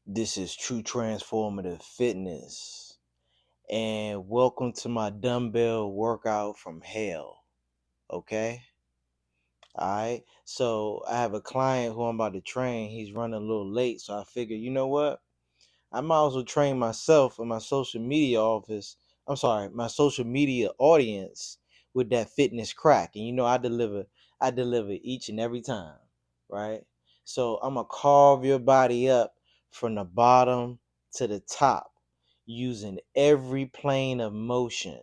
This is True Transformative Fitness, and welcome to my dumbbell workout from hell. Okay? Alright. So, I have a client who I'm about to train. He's running a little late, so I figured, you know what? I might as well train myself and my social media office. I'm sorry, my social media audience with that fitness crack. And I deliver each and every time, right? So I'm gonna carve your body up from the bottom to the top using every plane of motion,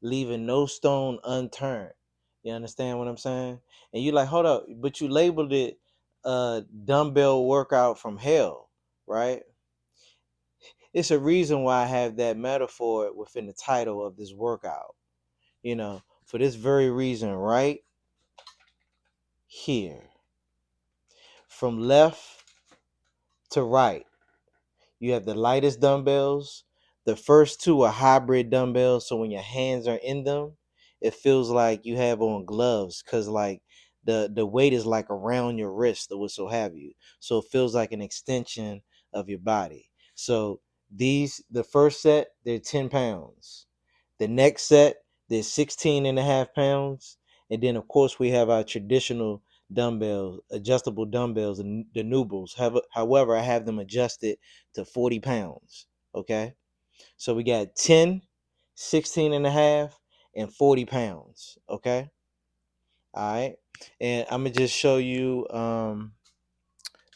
leaving no stone unturned. You understand what I'm saying? And you like, hold up, but you labeled it dumbbell workout from hell, right? It's a reason why I have that metaphor within the title of this workout. For this very reason, right here, from left to right, you have the lightest dumbbells. The first two are hybrid dumbbells, so when your hands are in them, it feels like you have on gloves because like the weight is like around your wrist or what so have you. So it feels like an extension of your body. So the first set, they're 10 pounds. The next set, they're 16 and a half pounds. And then of course we have our traditional dumbbells, adjustable dumbbells, and the Nubles. However, I have them adjusted to 40 pounds. Okay. So we got 10, 16 and a half, and 40 pounds. Okay. All right. And I'm going to just show you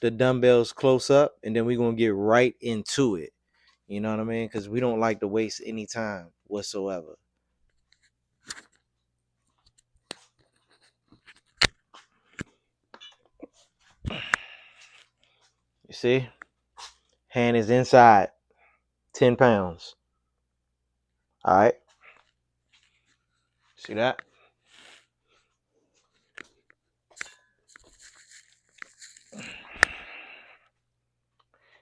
the dumbbells close up, and then we're going to get right into it. You know what I mean? Because we don't like to waste any time whatsoever. You see? Hand is inside, 10 pounds. All right. See that?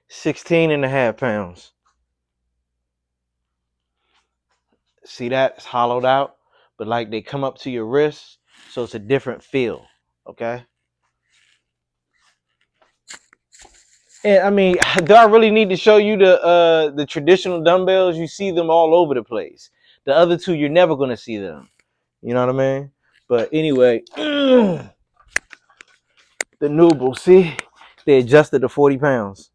16 and a half pounds. See that? It's hollowed out, but like they come up to your wrist, so it's a different feel. Okay. And I mean, do I really need to show you the traditional dumbbells? You see them all over the place. The other two, you're never gonna see them. You know what I mean? But anyway, the Nuble, see, they adjusted to 40 pounds.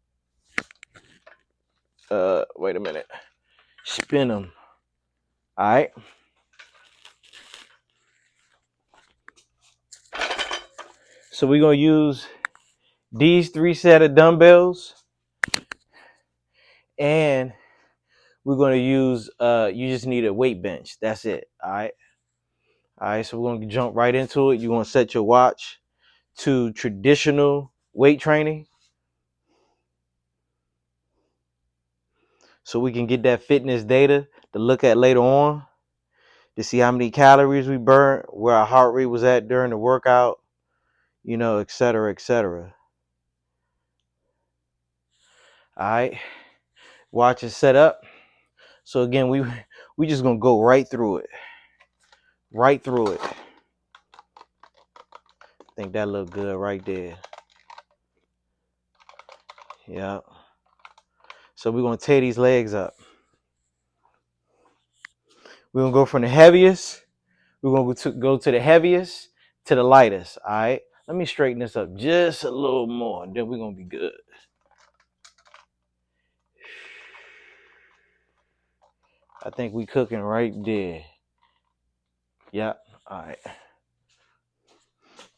Wait a minute. Spin them. All right. So we're gonna use these 3 set of dumbbells, and we're gonna use you just need a weight bench. That's it. All right, so we're gonna jump right into it. You're gonna set your watch to traditional weight training so we can get that fitness data to look at later on to see how many calories we burnt, where our heart rate was at during the workout, et cetera, et cetera. All right, watch is set up. So again, we just gonna go right through it. Right through it. I think that looked good right there. Yeah. So we're gonna tear these legs up. We're gonna go from the heaviest. We're gonna go to the heaviest to the lightest. All right. Let me straighten this up just a little more, and then we're gonna be good. I think we cooking right there. Yep. All right.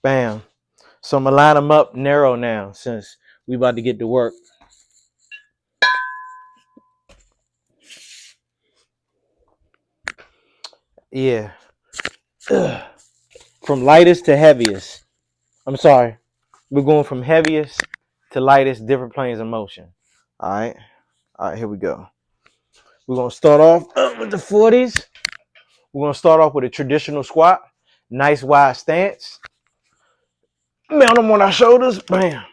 Bam. So I'm gonna line them up narrow now since we about to get to work. Yeah. Ugh. From lightest to heaviest. I'm sorry. We're going from heaviest to lightest, different planes of motion. All right. All right, here we go. We're going to start off with the 40s. We're going to start off with a traditional squat. Nice wide stance. Mount them on our shoulders. Bam.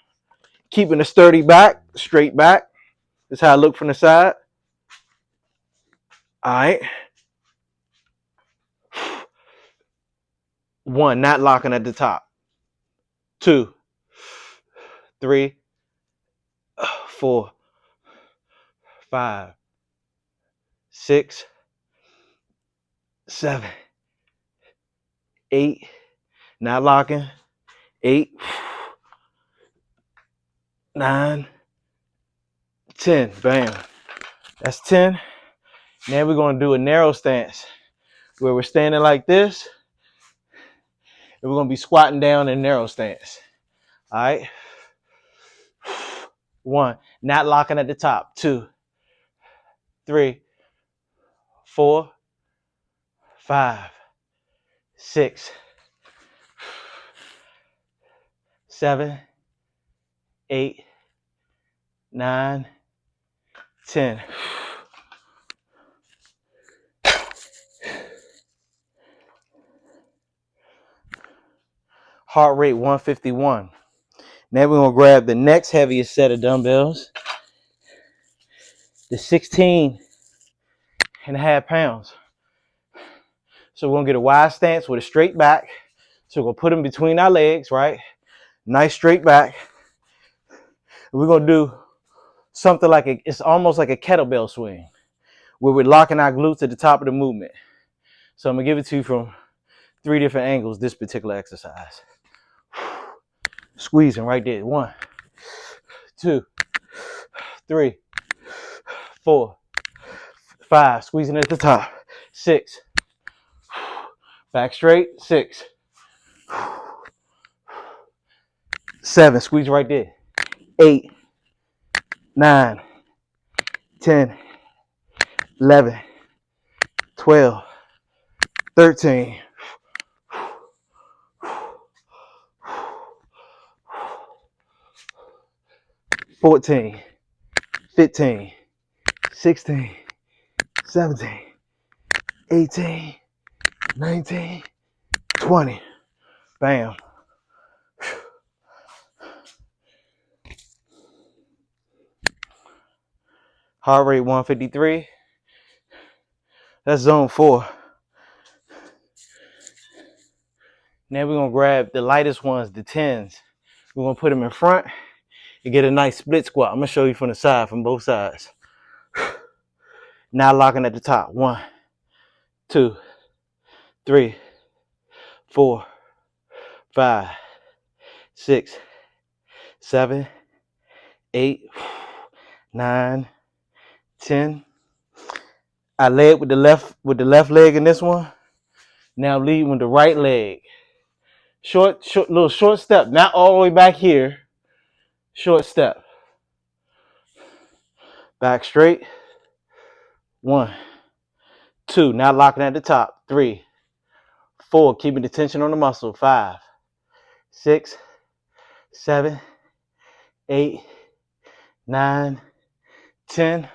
Keeping a sturdy back, straight back. That's how I look from the side. All right. 1, not locking at the top. 2, 3, 4, 5, 6, 7, 8. Not locking. 8, 9, 10. Bam. That's 10. Now we're going to do a narrow stance where we're standing like this, and we're going to be squatting down in narrow stance. All right. 1. Not locking at the top. 2, 3, 4, 5, 6, 7, 8, 9, 10. Heart rate 151. Now we're going to grab the next heaviest set of dumbbells, the 16.5 pounds. So we're going to get a wide stance with a straight back. So we're going to put them between our legs, right? Nice straight back. We're going to do something like it's almost like a kettlebell swing, where we're locking our glutes at the top of the movement. So I'm going to give it to you from 3 different angles, this particular exercise. Squeezing right there. 1, 2, 3, 4, 5. Squeezing at the top. 6. Back straight. 6. 7. Squeeze right there. 8, 9, 10, 11, 12, 13, 14, 15, 16, 17, 18, 19, 20. Bam. Heart rate 153. That's zone 4. Now we're going to grab the lightest ones, the 10s. We're going to put them in front and get a nice split squat. I'm going to show you from the side, from both sides. Now locking at the top. 1, 2, 3, 4, 5, 6, 7, 8, 9, 10. I led with the left leg in this one. Now lead with the right leg. Short, little short step. Not all the way back here. Short step. Back straight. 1, 2. Now locking at the top. 3, 4. Keeping the tension on the muscle. 5, 6, 7, 8, 9, 10.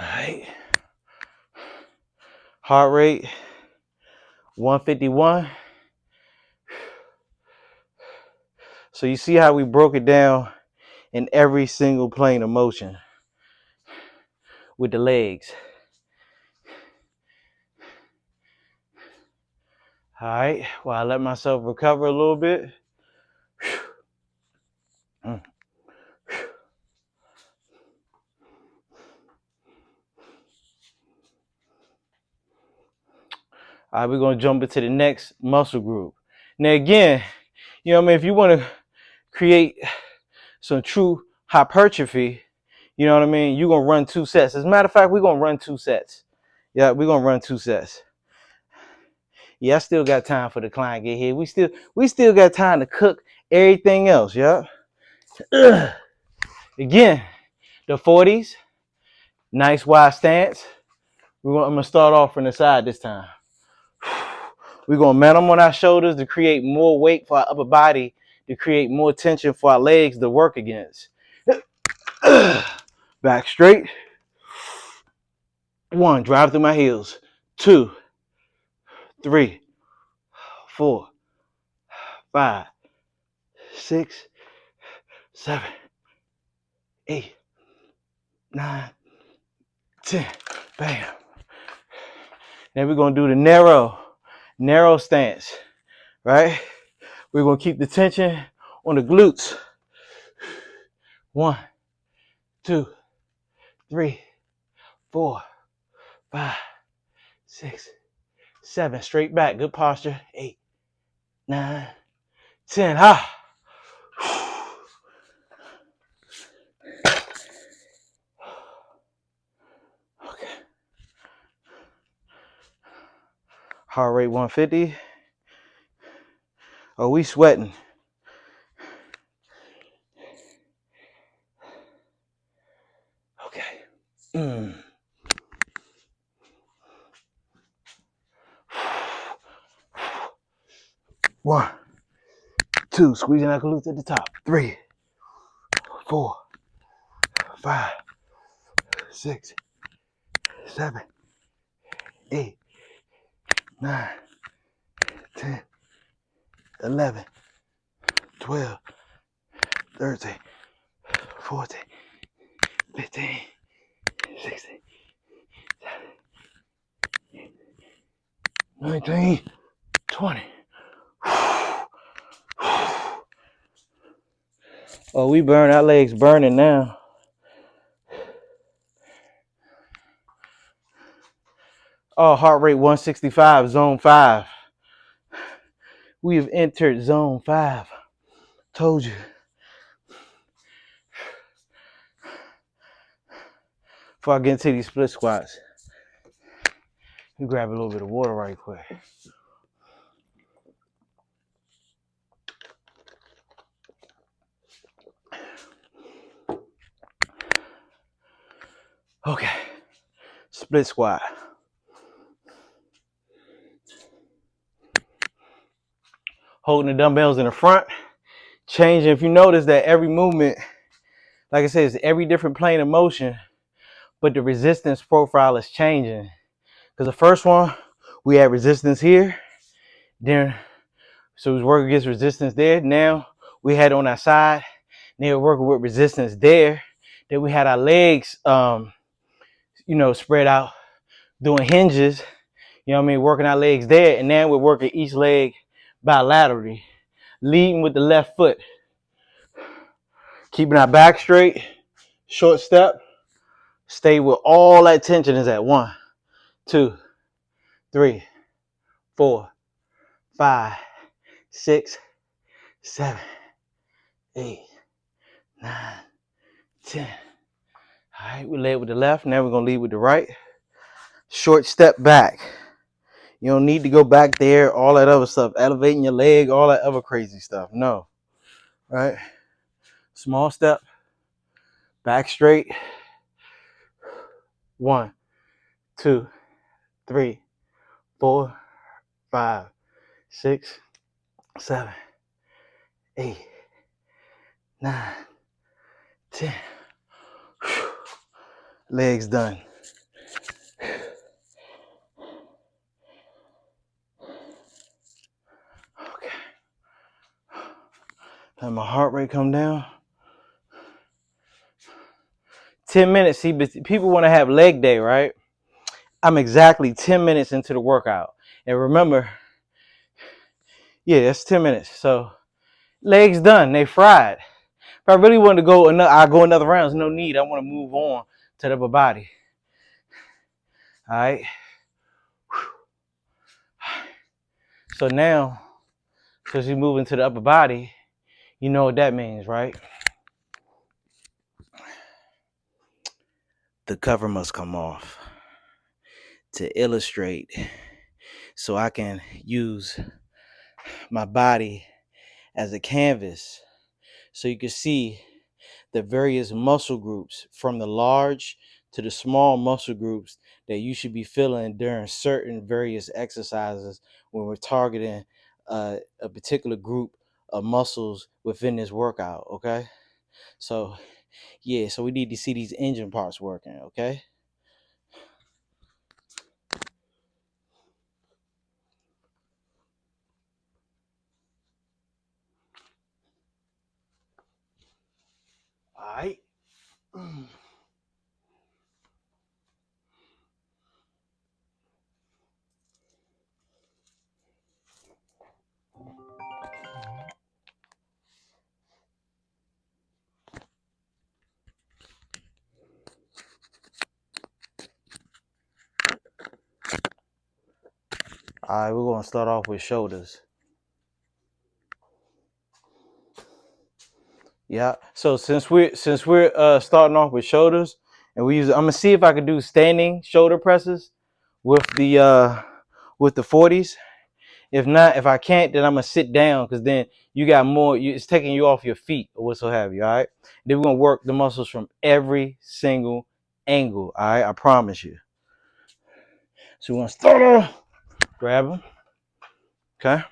All right. Heart rate 151. So you see how we broke it down in every single plane of motion with the legs. All right. Well, I let myself recover a little bit. All right, we're going to jump into the next muscle group. Now, again, you know what I mean? If you want to create some true hypertrophy, you know what I mean? You're going to run 2 sets. As a matter of fact, we're going to run 2 sets. Yeah, we're going to run 2 sets. Yeah, I still got time for the client get here. We still got time to cook everything else, yeah? Again, the 40s, nice wide stance. I'm going to start off from the side this time. We're going to mount them on our shoulders to create more weight for our upper body, to create more tension for our legs to work against. Back straight. 1, drive through my heels. 2, 3, 4, 5, 6, 7, 8, 9, 10. Bam. Now we're going to do the narrow stance, right? We're gonna keep the tension on the glutes. 1, 2, 3, 4, 5, 6, 7. Straight back, good posture. 8, 9, 10. Ha. Okay. Heart rate 150. Oh, we sweating. Okay. 1, 2, squeezing that glutes at the top. 3, 4, 5, 6, 7, 8, 9, 10, 11, 12, 13, 14, 15, 16, 19, 20. Oh, we burn. Our legs burning now. Oh, heart rate 165, zone 5. We have entered zone 5. Told you. Before I get into these split squats, you grab a little bit of water right quick. Okay, split squat. Holding the dumbbells in the front, changing. If you notice that every movement, like I said, is every different plane of motion, but the resistance profile is changing. Because the first one, we had resistance here, then so we was working against resistance there. Now we had on our side, then we were working with resistance there. Then we had our legs, spread out, doing hinges. You know what I mean? Working our legs there, and now we're working each leg bilaterally, leading with the left foot, keeping our back straight, short step. Stay with all that tension is at 1, 2, 3, 4, 5, 6, 7, 8, 9, 10. All right, we led with the left. Now we're going to lead with the right. Short step back. You don't need to go back there, all that other stuff, elevating your leg, all that other crazy stuff. No. Right? Small step. Back straight. 1, 2, 3, 4, 5, 6, 7, 8, 9, 10. Legs done. Okay. Let my heart rate come down. 10 minutes. See, people want to have leg day, right? I'm exactly 10 minutes into the workout. And remember, yeah, that's 10 minutes. So legs done. They fried. If I really wanted to go I'll go another round. There's no need. I want to move on to the upper body. All right. So now, since you move into the upper body, you know what that means, right? The cover must come off to illustrate so I can use my body as a canvas so you can see the various muscle groups from the large to the small muscle groups that you should be feeling during certain various exercises when we're targeting a particular group of muscles within this workout. Okay, so yeah, so we need to see these engine parts working. Okay. All right. All right, we're gonna start off with shoulders. Yeah. So since we're starting off with shoulders, and I'm gonna see if I can do standing shoulder presses with the 40s. If not, if I can't, then I'm gonna sit down because then you got more. It's taking you off your feet or what so have you. All right. Then we're gonna work the muscles from every single angle. All right. I promise you. So we're gonna start off. Grab them. Okay.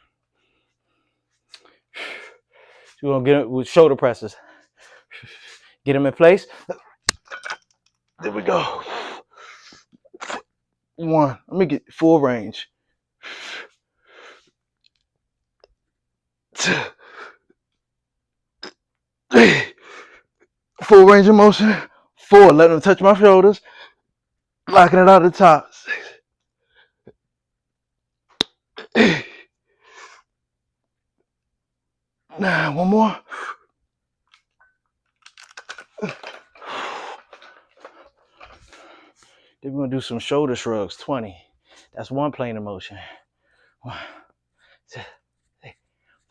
So we're gonna get it with shoulder presses. Get them in place. There we go. One. Let me get full range. Two. Three. Full range of motion. Four. Let them touch my shoulders. Locking it out at the top. 6. 8. 9. One more. Then we're gonna do some shoulder shrugs. 20. That's one plane of motion. 1, 2, 3,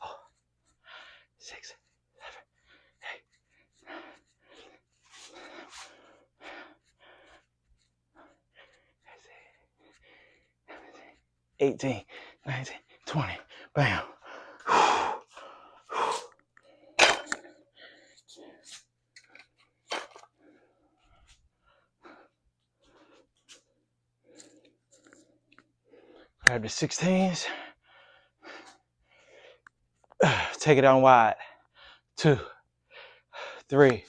4, 6, 7, 8, 18, 19, 20. Bam. Grab the 16s. Take it down wide. 2, 3,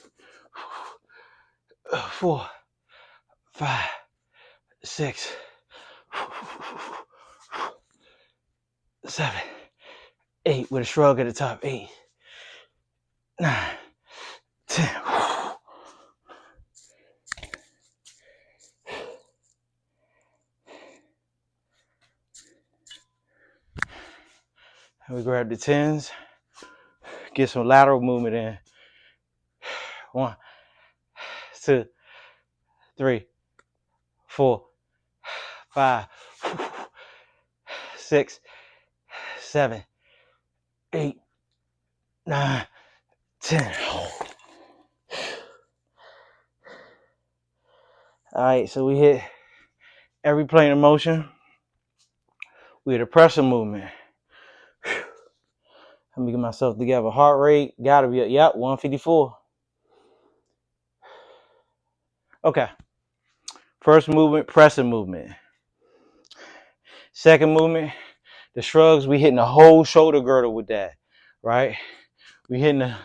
4, 5, 6, 7, 8 with a shrug at the top. 8, 9, 10. And we grab the 10s. Get some lateral movement in. 1, 2, 3, 4, 5, 6, 7, 8, 9, 10. All right, so we hit every plane of motion. We hit a pressure movement. Let me get myself together. Heart rate gotta be, 154. Okay. First movement, pressing movement. Second movement, the shrugs. We hitting the whole shoulder girdle with that, right? We hitting the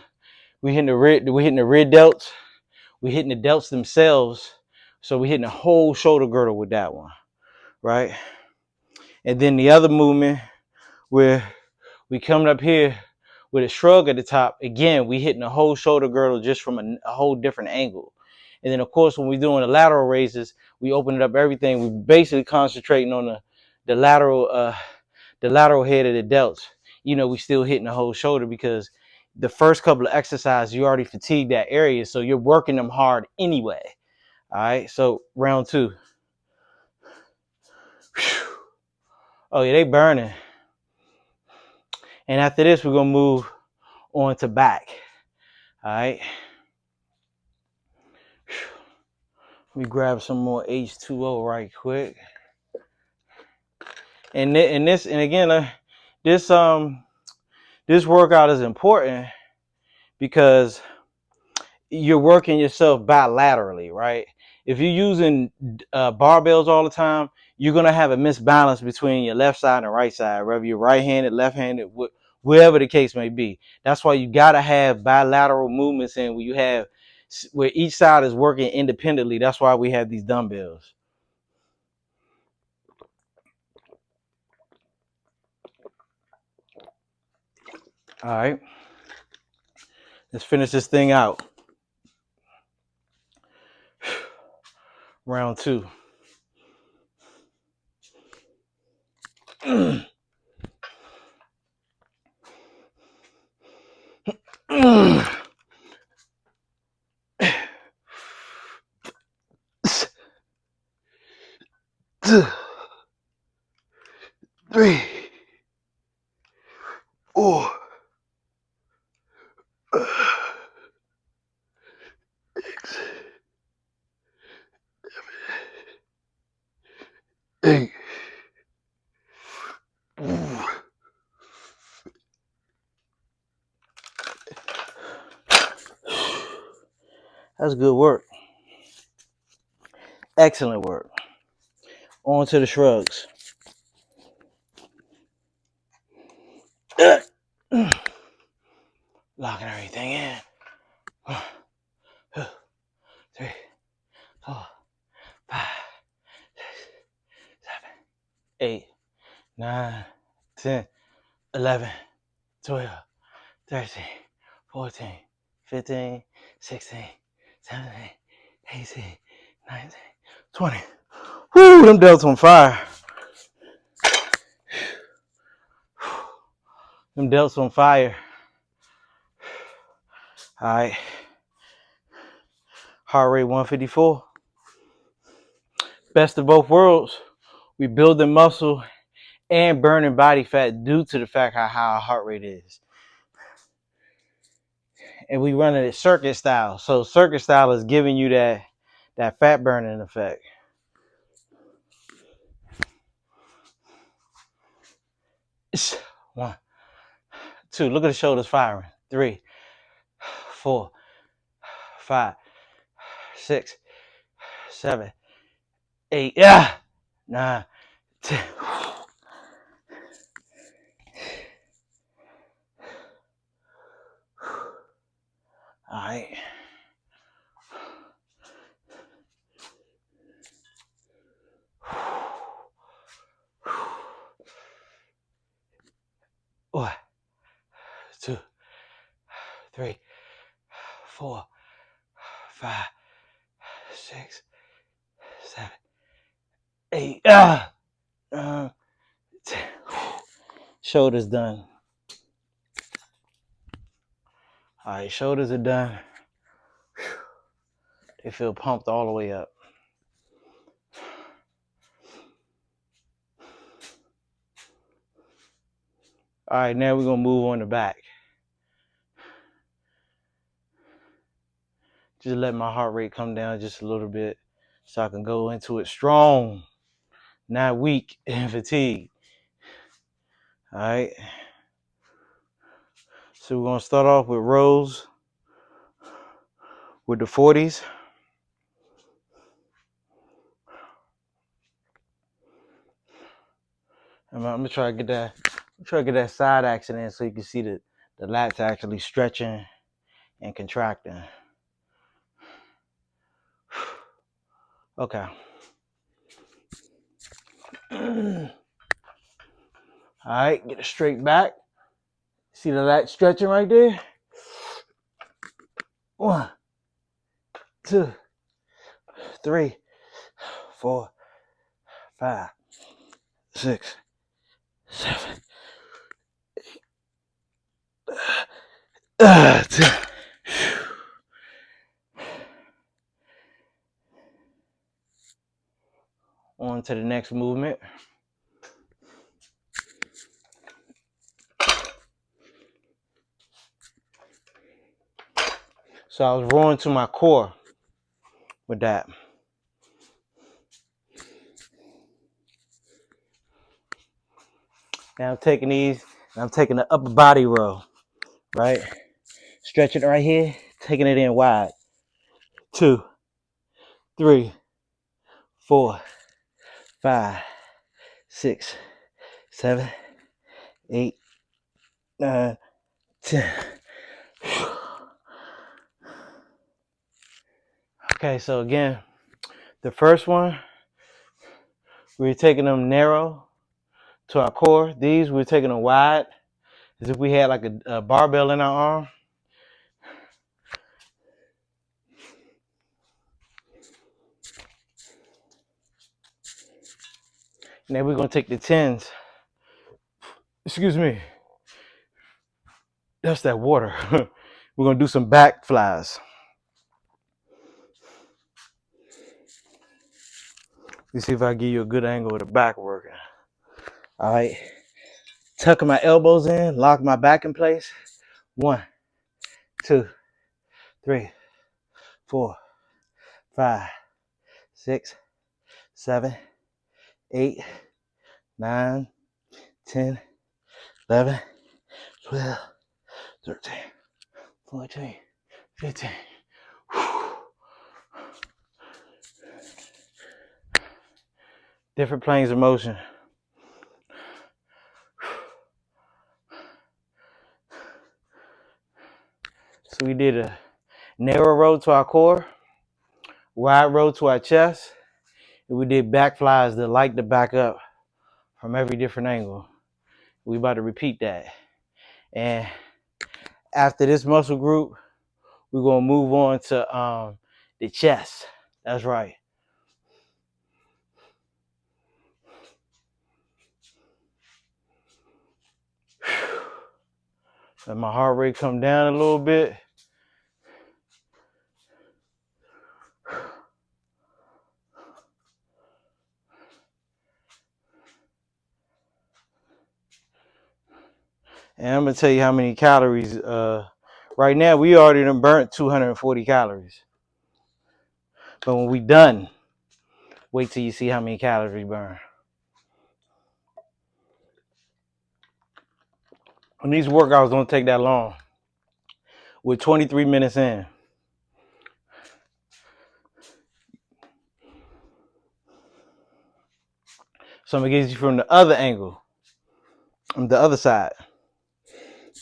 rear delts. We hitting the delts themselves. So we hitting the whole shoulder girdle with that one, right? And then the other movement where we coming up here with a shrug at the top. Again, we hitting the whole shoulder girdle just from a whole different angle. And then of course, when we're doing the lateral raises, we open it up everything. We basically concentrating on the lateral head of the delts. You know, we still hitting the whole shoulder because the first couple of exercises, you already fatigued that area. So you're working them hard anyway. All right. So round 2. Oh yeah, they burning. And after this, we're going to move on to back. All right. Let me grab some more H2O right quick. And again, this workout is important because you're working yourself bilaterally, right? If you're using barbells all the time, you're gonna have a misbalance between your left side and right side, whether you're right-handed, left-handed, wherever the case may be. That's why you gotta have bilateral movements in where each side is working independently. That's why we have these dumbbells. All right, let's finish this thing out. Round 2. 3, 4, 6, 8. That's good work. Excellent work. On to the shrugs. Locking everything in. 1, 2, 3, 4, 5, 6, 7, 8, 9, 10, 11, 12, 13, 14, 15, 16, 17, 18, 19, 20. Woo, them delts on fire. Them delts on fire. All right. Heart rate 154. Best of both worlds. We building muscle and burning body fat due to the fact how high our heart rate is. And we running it circuit style. So circuit style is giving you that fat burning effect. One, two. Look at the shoulders firing. 3, 4, 5, 6, 7, 8. Yeah. 9, 10. All right. One, 2, 3, 4, 5, 6, 7, 8. 10. Shoulders done. All right, shoulders are done. They feel pumped all the way up. All right, now we're going to move on to back. Just let my heart rate come down just a little bit so I can go into it strong, not weak and fatigued. All right. So we're going to start off with rows with the 40s. I'm gonna try to get that side action in so you can see the lats actually stretching and contracting. Okay. All right, get it straight back. See the lat stretching right there? 1, 2, 3, 4, 5, 6, 7, 10. On to the next movement. So I was rolling to my core with that. Now I'm taking these, and I'm taking the upper body row, right? Stretching it right here, taking it in wide. 2, 3, 4, 5, 6, 7, 8, 9, 10. Okay, so again, the first one, we're taking them narrow to our core. These, we're taking them wide, as if we had like a barbell in our arm. And then we're going to take the 10s. Excuse me. That's that water. We're going to do some back flies. Let's see if I give you a good angle of the back working. All right. Tucking my elbows in, lock my back in place. 1, 2, 3, 4, 5, 6, 7, 8, 9, 10, 11, 12, 13, 14, 15. Different planes of motion. So we did a narrow row to our core, wide row to our chest, and we did back flies that light the back up from every different angle. We about to repeat that. And after this muscle group, we're gonna move on to the chest. That's right. Let my heart rate come down a little bit. And I'm gonna tell you how many calories. Right now, we already done burnt 240 calories. But when we done, wait till you see how many calories we burn. And these workouts don't take that long. We're 23 minutes in. So I'm gonna get you from the other angle, on the other side.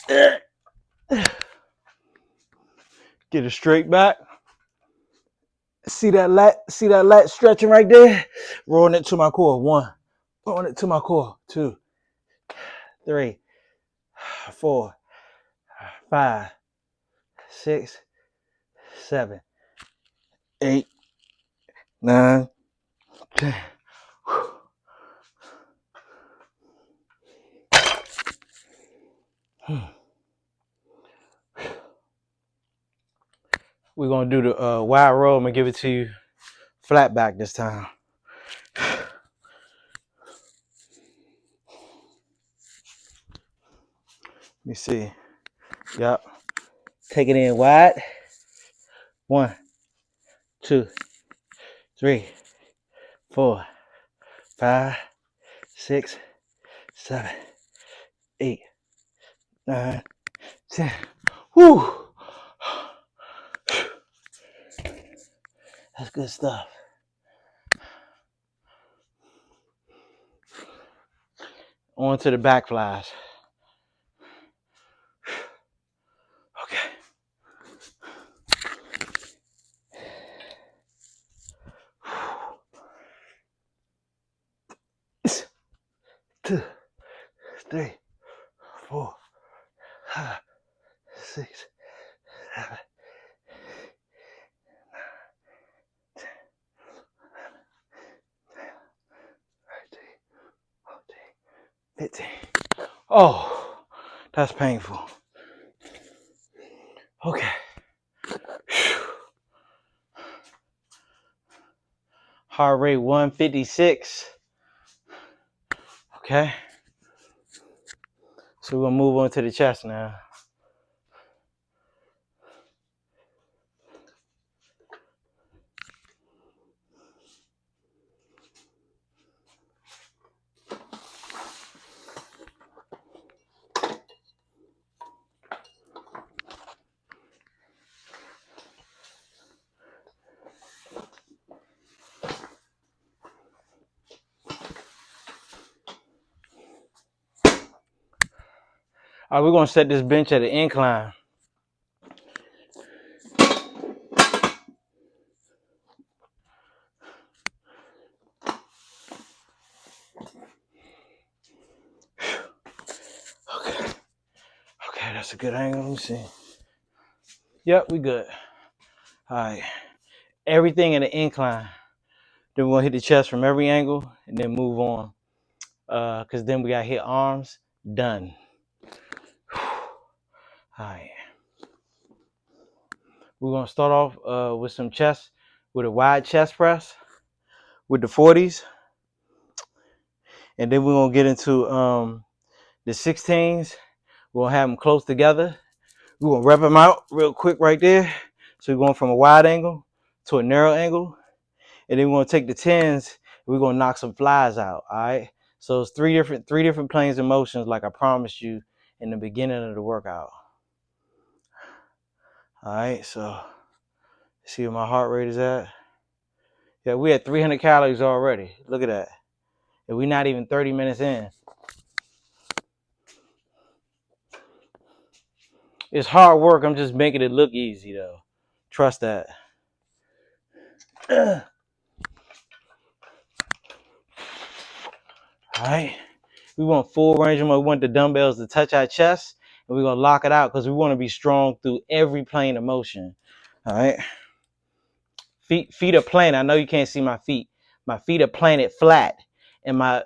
Get it straight back. See that lat stretching right there? Rolling it to my core. 1. Rolling it to my core. 2, 3, 4, 5, 6, 7, 8, 9, 10. We're gonna do the wide roll. I'm gonna give it to you flat back this time. Let me see. Yep. Take it in wide. 1, 2, 3, 4, 5, 6, 7, 8, 9, 10. Woo! That's good stuff. On to the back flies. Okay. 2, 3, 4, 5, 6, 7, 15. Oh, that's painful. Okay. Heart rate 156. Okay. So we're gonna move on to the chest now. All right, we're gonna set this bench at an incline. Okay, that's a good angle. Let me see. Yep, we good. All right, everything in the incline. Then we're gonna hit the chest from every angle and then move on. Cause then we gotta hit arms. Done. All right. We're gonna start off with some chest, with a wide chest press, with the 40s. And then we're gonna get into the 16s. We're gonna have them close together. We're gonna rep them out real quick right there. So we're going from a wide angle to a narrow angle. And then we're gonna take the 10s, we're gonna knock some flies out. All right. So it's three different planes of motions, like I promised you in the beginning of the workout. All right, so see where my heart rate is at. Yeah, we at 300 calories already. Look at that. And we're not even 30 minutes in. It's hard work. I'm just making it look easy, though. Trust that. All right. We want full range of motion. We want the dumbbells to touch our chest, and we're going to lock it out because we want to be strong through every plane of motion. All right. Feet are planted. I know you can't see my feet. My feet are planted flat, and my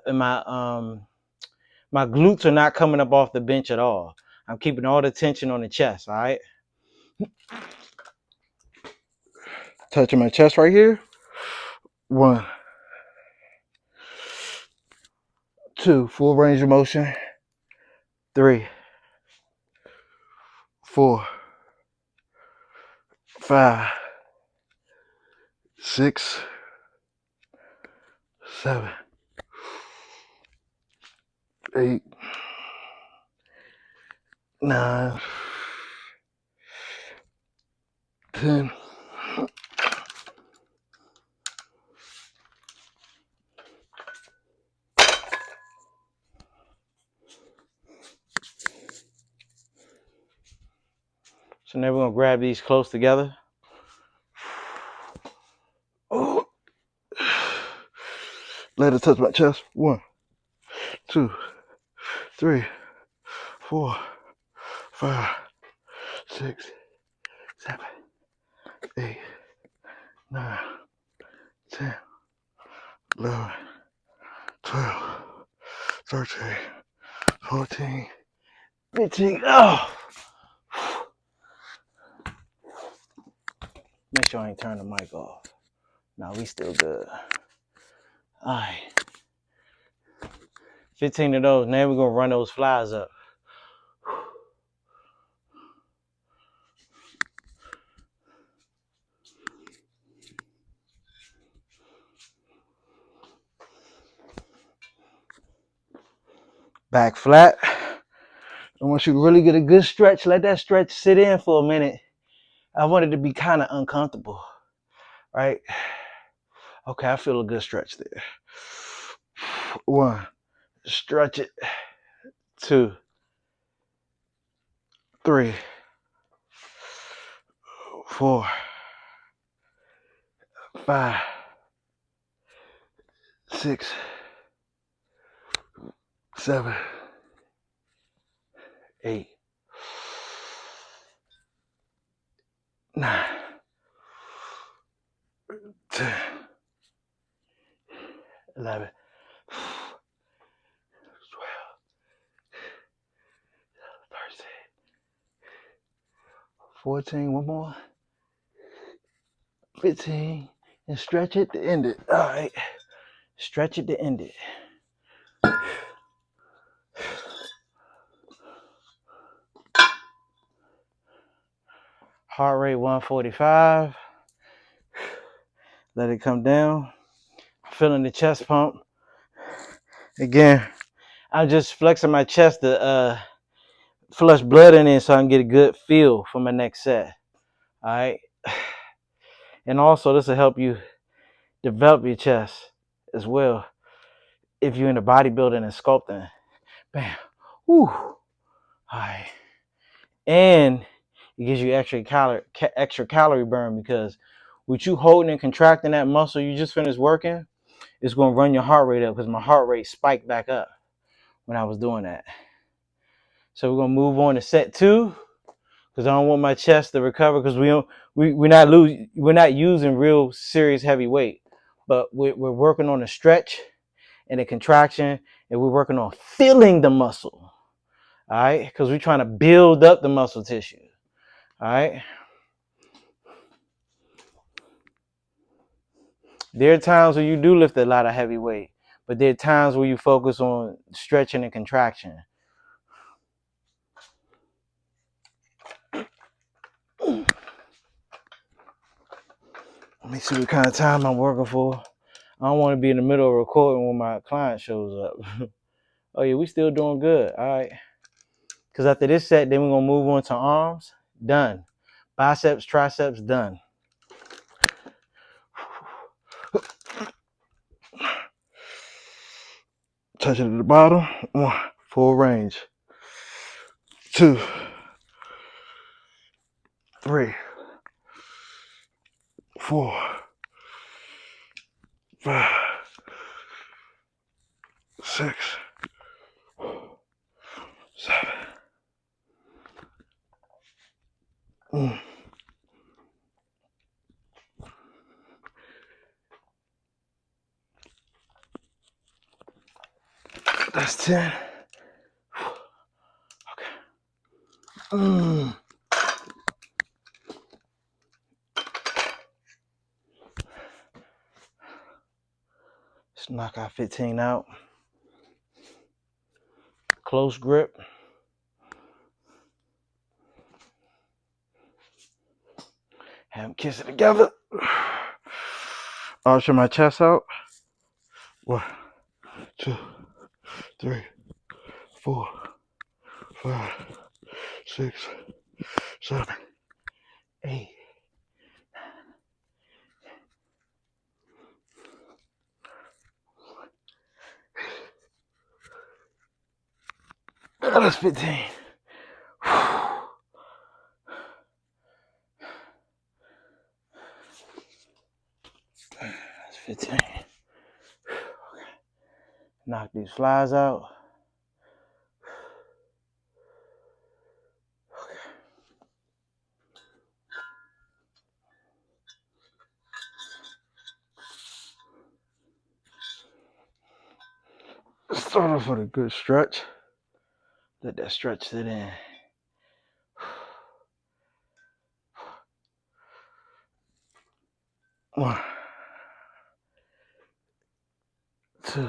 glutes are not coming up off the bench at all. I'm keeping all the tension on the chest. All right. Touching my chest right here. 1, 2, full range of motion. 3, 4, 5, 6, 7, 8, 9, 10. So now we're gonna grab these close together. Oh. Let it touch my chest. 1, 2, 3, 4, 5, 6, 7, 8, 9, 10, 11, 12, 13, 14, 15. Oh! Make sure I ain't turn the mic off. No, we still good. All right. 15 of those. Now we're going to run those flies up. Back flat. And once you really get a good stretch, let that stretch sit in for a minute. I want it to be kind of uncomfortable, right? Okay, I feel a good stretch there. 1, stretch it. 2, 3, 4, 5, 6, 7, 8, 9, 10, 11, 12, 13, 14, one more, 15, and stretch it to end it. All right, stretch it to end it. Heart rate 145. Let it come down. Feeling the chest pump. Again, I'm just flexing my chest to flush blood in it so I can get a good feel for my next set. All right. And also, this will help you develop your chest as well if you're into bodybuilding and sculpting. Bam. Woo. All right. And it gives you extra calorie burn because with you holding and contracting that muscle you just finished working, it's going to run your heart rate up because my heart rate spiked back up when I was doing that. So we're going to move on to set 2 because I don't want my chest to recover because we're not using real serious heavy weight, but we're working on a stretch and a contraction, and we're working on filling the muscle. All right, because we're trying to build up the muscle tissue. All right. There are times when you do lift a lot of heavy weight, but there are times where you focus on stretching and contraction. Let me see what kind of time I'm working for. I don't want to be in the middle of recording when my client shows up. Oh yeah, we still doing good. All right. Because after this set, then we're going to move on to arms. Done. Biceps, triceps, done. Touch it at the bottom. 1, full range. 2, 3, 4, 5, 6, 7. That's 10. Okay. Let's knock our 15 out. Close grip. Have them kiss it together. Arch my chest out. 1, 2, 3, 4, 5, 6, 7, 8. That's 15. That's 15. Knock these flies out. Start off with a good stretch. Let that stretch sit in. 1, 2,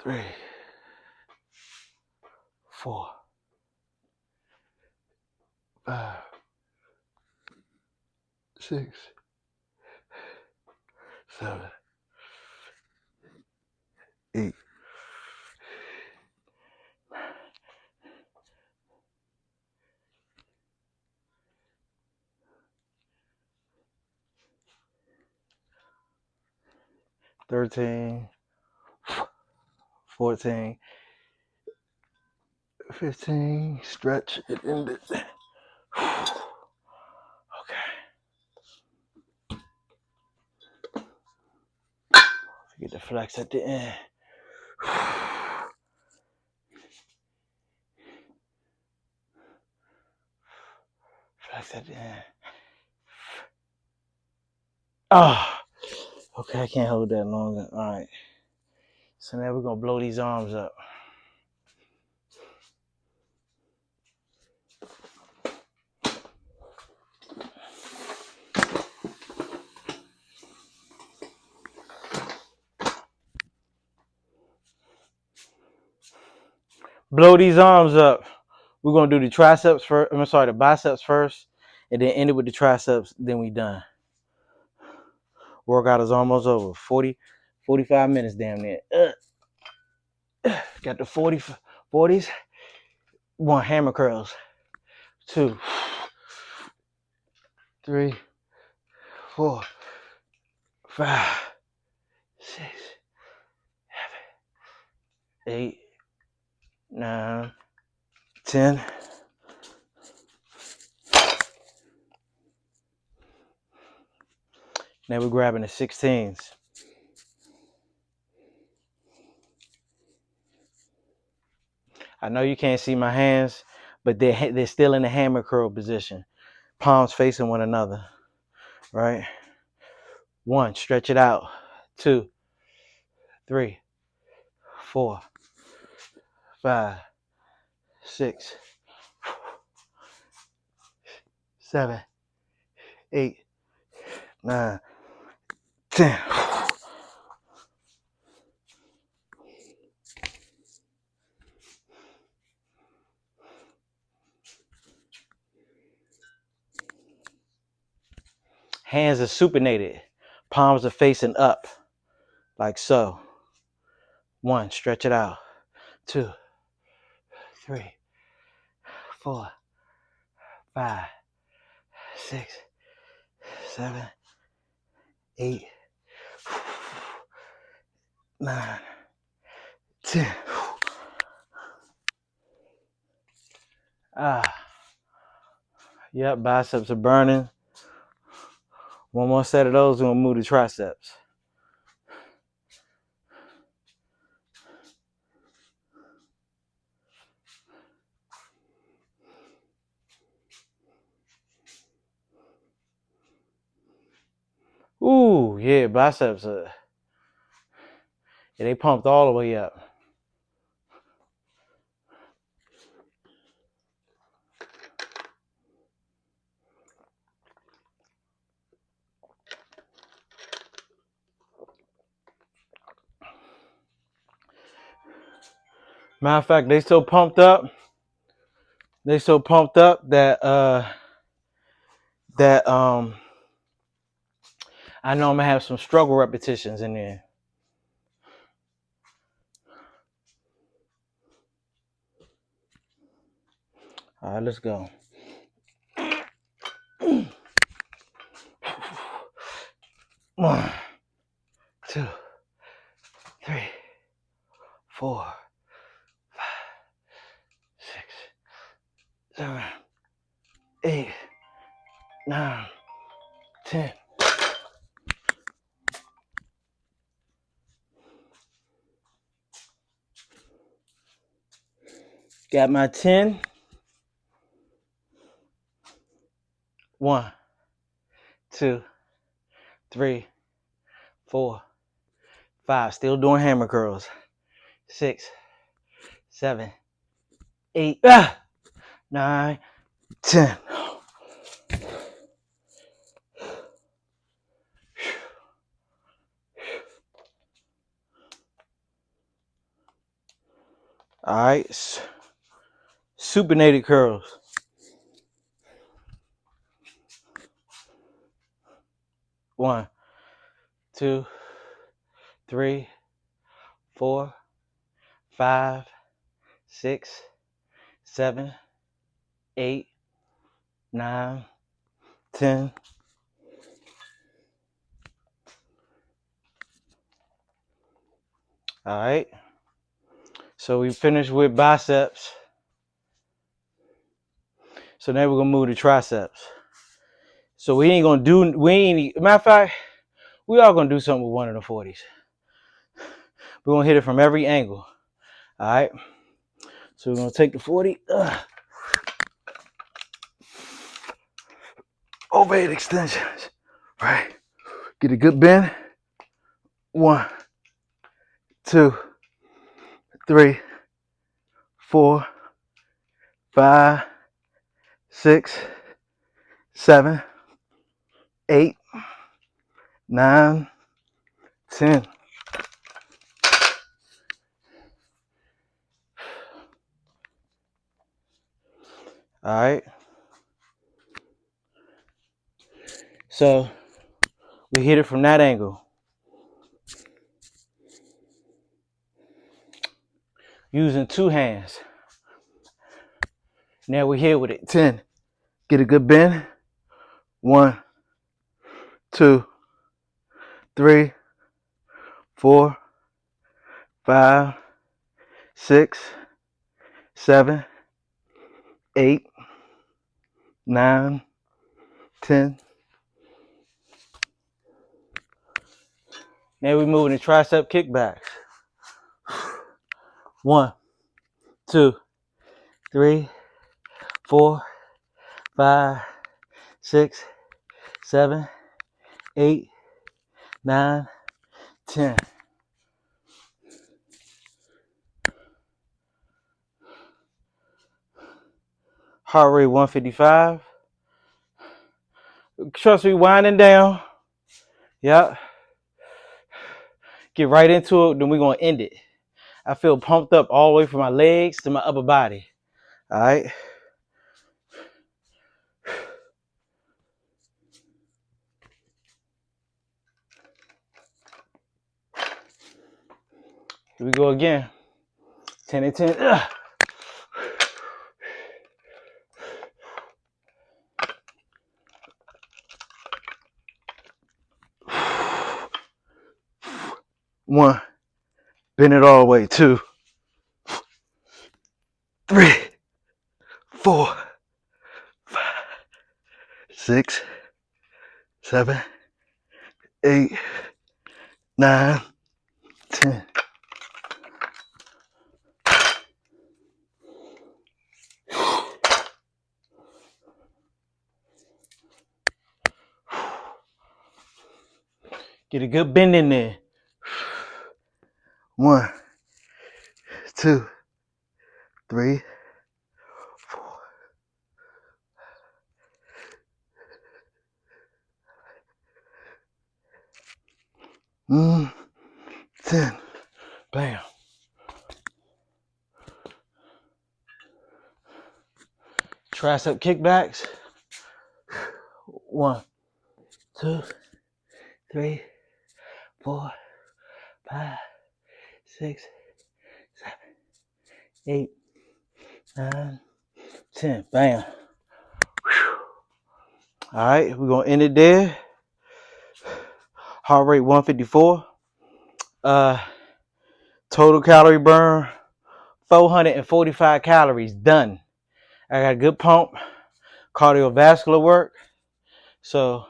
3, 4, 5, 6, 7, 8. 13, 14, 15. Stretch it ended. Okay. Get the flex at the end. Flex at the end. Ah, okay, I can't hold that longer. All right. So now we're gonna blow these arms up. Blow these arms up. We're gonna do the triceps first. I'm sorry, the biceps first, and then end it with the triceps. Then we done. Workout is almost over. 45 minutes, damn near. Got the 40s. 1, hammer curls. 2, 3, 4, 5, 6, 7, 8, 9, 10. Now we're grabbing the 16s. I know you can't see my hands, but they're still in the hammer curl position. Palms facing one another, right? 1, stretch it out. 2, 3, 4, 5, 6, 7, 8, 9, 10. Hands are supinated. Palms are facing up, like so. 1, stretch it out. 2, 3, 4, 5, 6, 7, 8, 9, 10. Yep, biceps are burning. One more set of those, we're gonna move the triceps. Ooh, yeah, biceps are, yeah, they pumped all the way up. Matter of fact, they so pumped up. They so pumped up that I know I'm gonna have some struggle repetitions in there. All right, let's go. 1, 2, 3, 4, 5, 6, 7, 8, 9, 10. Got my 10. 1, 2, 3, 4, 5. Still doing hammer curls. 6, 7, 8, 9, 10. All right, supinated curls. 1, 2, 3, 4, 5, 6, 7, 8, 9, 10. All right. So we finished with biceps. So now we're gonna move to triceps. So matter of fact, we are gonna do something with one of the 40s. We're gonna hit it from every angle. All right. So we're gonna take the 40, overhead extensions, right? Get a good bend. 1, 2, 3, 4, 5, 6, 7, 8, 9, 10. All right. So we hit it from that angle. Using 2 hands. Now we're here with it. 10. Get a good bend. 1, 2, 3, 4, 5, 6, 7, 8, 9, 10. Now we're moving the tricep kickbacks. 1, 2, 3, 4, 5, 6, 7, 8, 9, 10. Heart rate 155. Trust me, winding down. Yep. Get right into it, then we're gonna end it. I feel pumped up all the way from my legs to my upper body. All right. Here we go again. 10 and 10. Ugh. One. Bend it all the way. 2, 3, 4, 5, 6, 7, 8, 9, 10. Get a good bend in there. 1, 2, 3, 4. 10. Bam. Tricep kickbacks. 1, 2, 3, 4, 5, 6, 7, 8, 9, 10. Bam. All right, we're gonna end it there. Heart rate 154. Total calorie burn 445 calories. Done. I got a good pump, cardiovascular work. So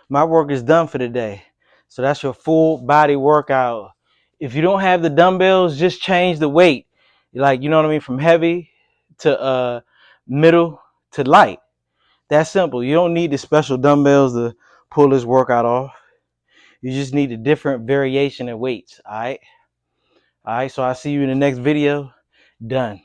my work is done for the day. So that's your full body workout. If you don't have the dumbbells, just change the weight. Like, you know what I mean? From heavy to middle to light. That's simple. You don't need the special dumbbells to pull this workout off. You just need a different variation in weights. All right. So I'll see you in the next video. Done.